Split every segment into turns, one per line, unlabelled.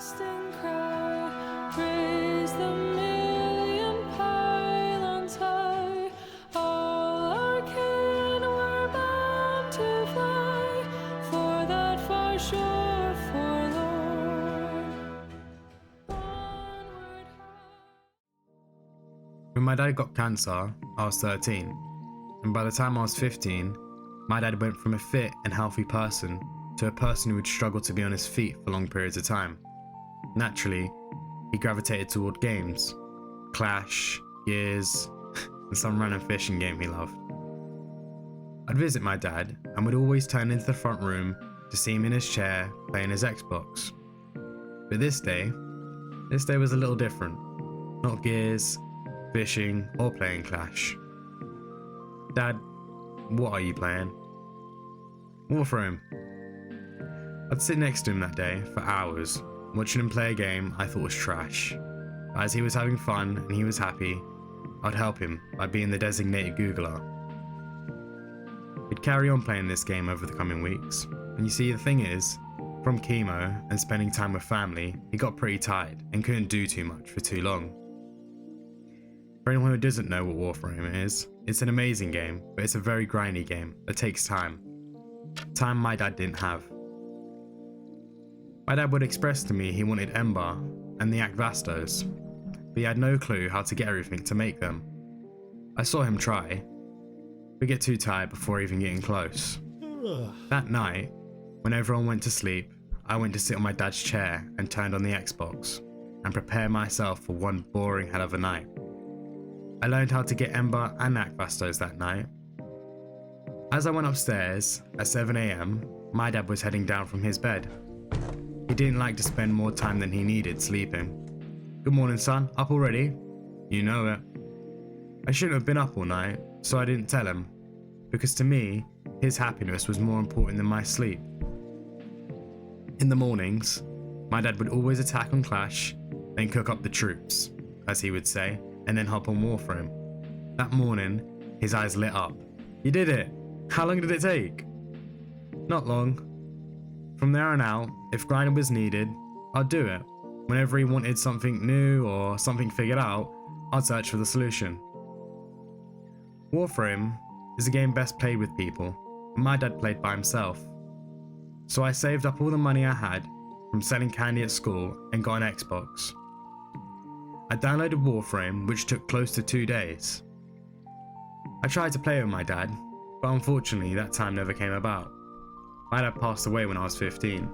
everlasting cry, raise the million pylons high. All our kin were bound to fly for that far shore forlorn. Onward high.
When my dad got cancer, I was 13, and by the time I was 15, my dad went from a fit and healthy person to a person who would struggle to be on his feet for long periods of time. Naturally, he gravitated toward games, Clash, Gears, and some random fishing game he loved. I'd visit my dad and would always turn into the front room to see him in his chair playing his Xbox. But this day was a little different. Not Gears, fishing, or playing Clash. Dad, what are you playing? Warframe. I'd sit next to him that day for hours, watching him play a game I thought was trash. But as he was having fun and he was happy, I'd help him by being the designated Googler. We'd carry on playing this game over the coming weeks, and you see the thing is, from chemo and spending time with family, he got pretty tired and couldn't do too much for too long. For anyone who doesn't know what Warframe is, it's an amazing game, but it's a very grindy game that takes time. Time my dad didn't have. My dad would express to me he wanted Ember and the Akvastos, but he had no clue how to get everything to make them. I saw him try, but get too tired before even getting close. That night, when everyone went to sleep, I went to sit on my dad's chair and turned on the Xbox, and prepare myself for one boring hell of a night. I learned how to get Ember and Akvastos that night. As I went upstairs at 7 AM, my dad was heading down from his bed. He didn't like to spend more time than he needed sleeping. "Good morning, son. Up already?" "You know it." I shouldn't have been up all night, so I didn't tell him, because to me, his happiness was more important than my sleep. In the mornings, my dad would always attack on Clash, then cook up the troops, as he would say, and then hop on Warframe. That morning, his eyes lit up. "You did it! How long did it take?" "Not long." From there on out, if grinding was needed, I'd do it. Whenever he wanted something new or something figured out, I'd search for the solution. Warframe is a game best played with people, and my dad played by himself. So I saved up all the money I had from selling candy at school and got an Xbox. I downloaded Warframe, which took close to 2 days. I tried to play with my dad, but unfortunately that time never came about. My dad passed away when I was 15.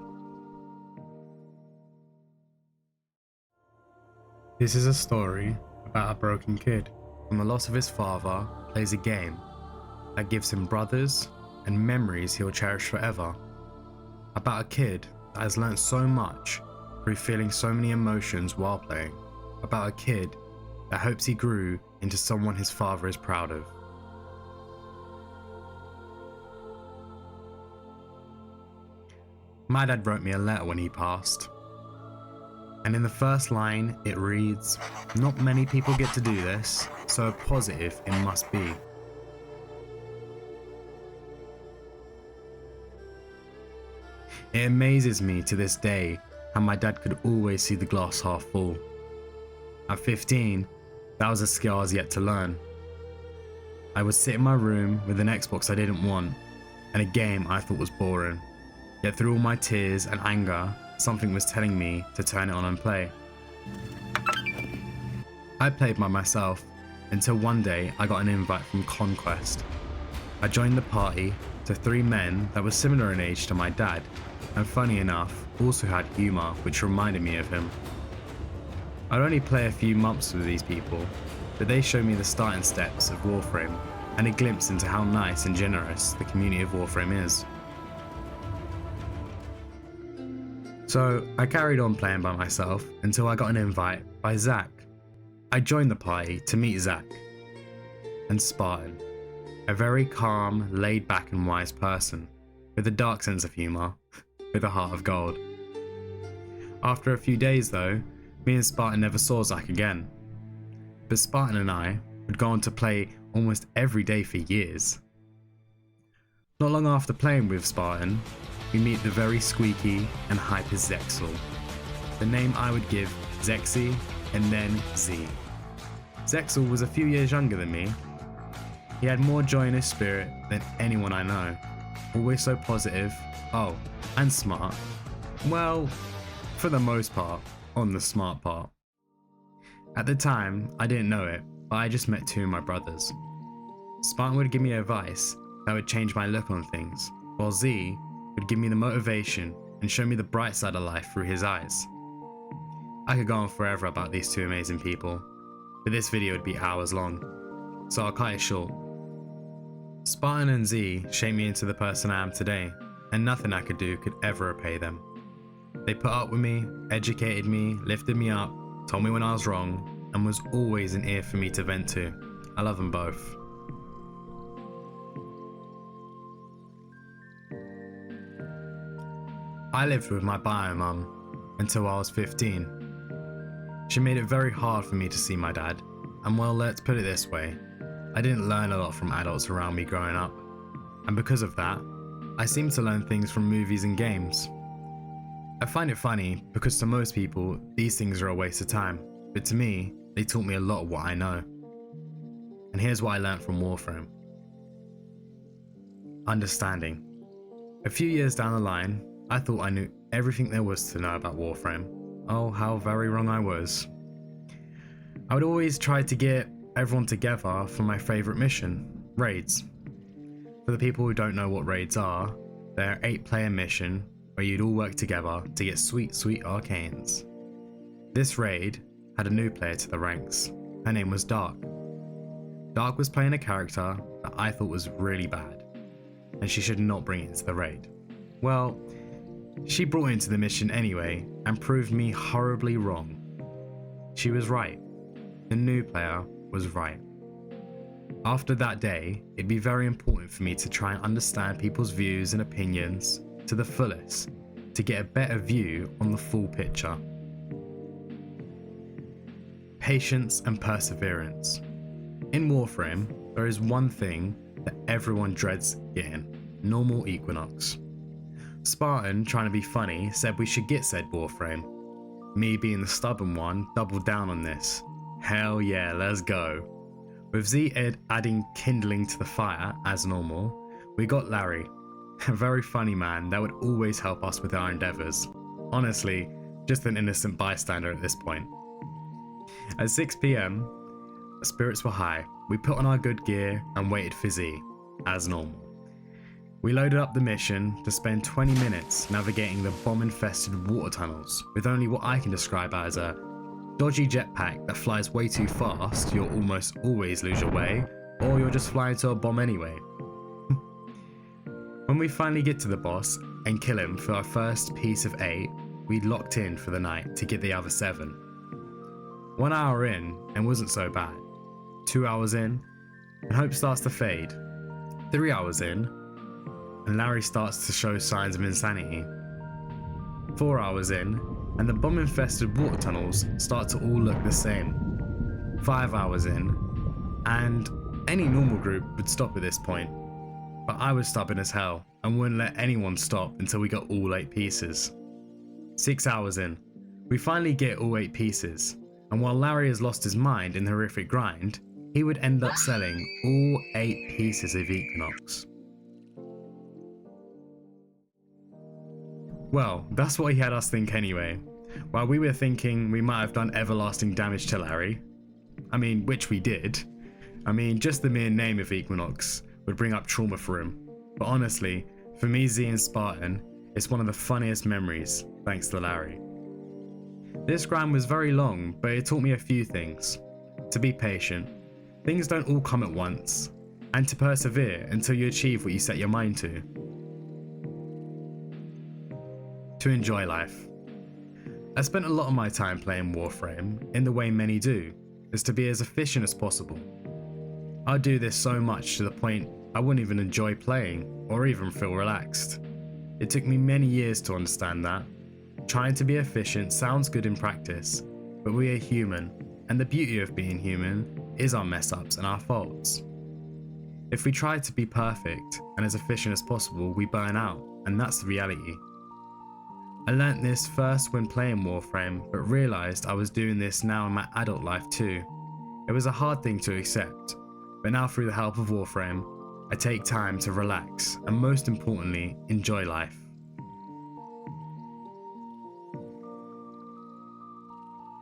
This is a story about a broken kid from the loss of his father plays a game that gives him brothers and memories he'll cherish forever. About a kid that has learnt so much through feeling so many emotions while playing. About a kid that hopes he grew into someone his father is proud of. My dad wrote me a letter when he passed. And in the first line, it reads, "Not many people get to do this, so positive it must be." It amazes me to this day how my dad could always see the glass half full. At 15, that was a skill I was yet to learn. I would sit in my room with an Xbox I didn't want, and a game I thought was boring. Yet through all my tears and anger, something was telling me to turn it on and play. I played by myself until one day I got an invite from Conquest. I joined the party to 3 men that were similar in age to my dad, and funny enough, also had humour which reminded me of him. I'd only play a few months with these people, but they showed me the starting steps of Warframe and a glimpse into how nice and generous the community of Warframe is. So I carried on playing by myself until I got an invite by Zach. I joined the party to meet Zach and Spartan, a very calm, laid back and wise person with a dark sense of humour, with a heart of gold. After a few days though, me and Spartan never saw Zach again. But Spartan and I would go on to play almost every day for years. Not long after playing with Spartan, we meet the very squeaky and hyper Zexel, the name I would give Zexy and then Z. Zexel was a few years younger than me. He had more joy in his spirit than anyone I know. Always so positive, oh, and smart. Well, for the most part, on the smart part. At the time, I didn't know it, but I just met two of my brothers. Spartan would give me advice that would change my look on things, while Z would give me the motivation and show me the bright side of life through his eyes. I could go on forever about these two amazing people, but this video would be hours long, so I'll cut it short. Spartan and Z shaped me into the person I am today, and nothing I could do could ever repay them. They put up with me, educated me, lifted me up, told me when I was wrong, and was always an ear for me to vent to. I love them both. I lived with my bio mum until I was 15. She made it very hard for me to see my dad, and well, let's put it this way, I didn't learn a lot from adults around me growing up, and because of that, I seem to learn things from movies and games. I find it funny because to most people, these things are a waste of time, but to me, they taught me a lot of what I know. And here's what I learned from Warframe. Understanding. A few years down the line, I thought I knew everything there was to know about Warframe. Oh, how very wrong I was. I would always try to get everyone together for my favourite mission, raids. For the people who don't know what raids are, they're an 8-player mission where you'd all work together to get sweet, sweet arcanes. This raid had a new player to the ranks. Her name was Dark. Dark was playing a character that I thought was really bad, and she should not bring it into the raid. Well, she brought it into the mission anyway, and proved me horribly wrong. She was right. The new player was right. After that day, it'd be very important for me to try and understand people's views and opinions to the fullest, to get a better view on the full picture. Patience and perseverance. In Warframe, there is one thing that everyone dreads getting: normal equinox. Spartan, trying to be funny, said we should get said Warframe. Me, being the stubborn one, doubled down on this. Hell yeah, let's go. With Z adding kindling to the fire, as normal, we got Larry, a very funny man that would always help us with our endeavours. Honestly, just an innocent bystander at this point. At 6 PM, spirits were high. We put on our good gear and waited for Z, as normal. We loaded up the mission to spend 20 minutes navigating the bomb-infested water tunnels with only what I can describe as a dodgy jetpack that flies way too fast, you'll almost always lose your way, or you'll just fly into a bomb anyway. When we finally get to the boss and kill him for our first piece of 8, we'd locked in for the night to get the other 7. 1 hour in, and wasn't so bad. 2 hours in, and hope starts to fade. 3 hours in, and Larry starts to show signs of insanity. 4 hours in, and the bomb-infested water tunnels start to all look the same. 5 hours in, and any normal group would stop at this point. But I was stubborn as hell, and wouldn't let anyone stop until we got all 8 pieces. 6 hours in, we finally get all 8 pieces, and while Larry has lost his mind in the horrific grind, he would end up selling all 8 pieces of Equinox. Well, that's what he had us think anyway, while we were thinking we might have done everlasting damage to Larry. I mean, which we did. I mean, just the mere name of Equinox would bring up trauma for him, but honestly, for me, Z and Spartan, it's one of the funniest memories, thanks to Larry. This grind was very long, but it taught me a few things. To be patient, things don't all come at once, and to persevere until you achieve what you set your mind to. To enjoy life. I spent a lot of my time playing Warframe in the way many do, is to be as efficient as possible. I do this so much to the point I wouldn't even enjoy playing or even feel relaxed. It took me many years to understand that. Trying to be efficient sounds good in practice, but we are human, and the beauty of being human is our mess ups and our faults. If we try to be perfect and as efficient as possible, we burn out, and that's the reality. I learnt this first when playing Warframe, but realised I was doing this now in my adult life too. It was a hard thing to accept, but now through the help of Warframe, I take time to relax and most importantly, enjoy life.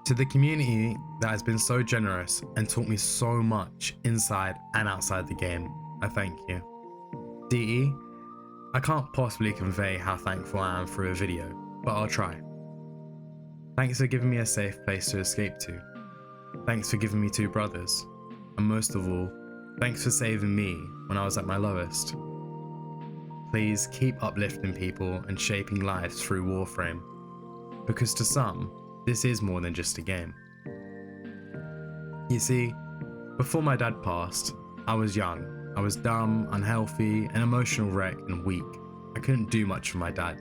To the community that has been so generous and taught me so much inside and outside the game, I thank you. DE, I can't possibly convey how thankful I am through a video, but I'll try. Thanks for giving me a safe place to escape to. Thanks for giving me 2 brothers. And most of all, thanks for saving me when I was at my lowest. Please keep uplifting people and shaping lives through Warframe, because to some, this is more than just a game. You see, before my dad passed, I was young. I was dumb, unhealthy, an emotional wreck and weak. I couldn't do much for my dad.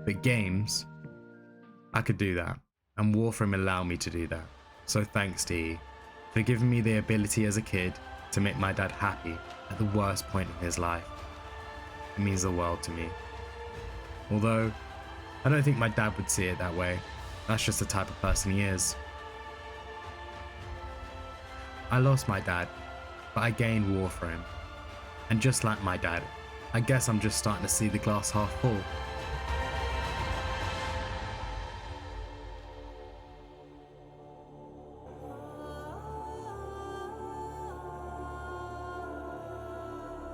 But games, I could do that, and Warframe allowed me to do that. So thanks DE, for giving me the ability as a kid to make my dad happy at the worst point in his life. It means the world to me. Although, I don't think my dad would see it that way. That's just the type of person he is. I lost my dad, but I gained Warframe. And just like my dad, I guess I'm just starting to see the glass half full.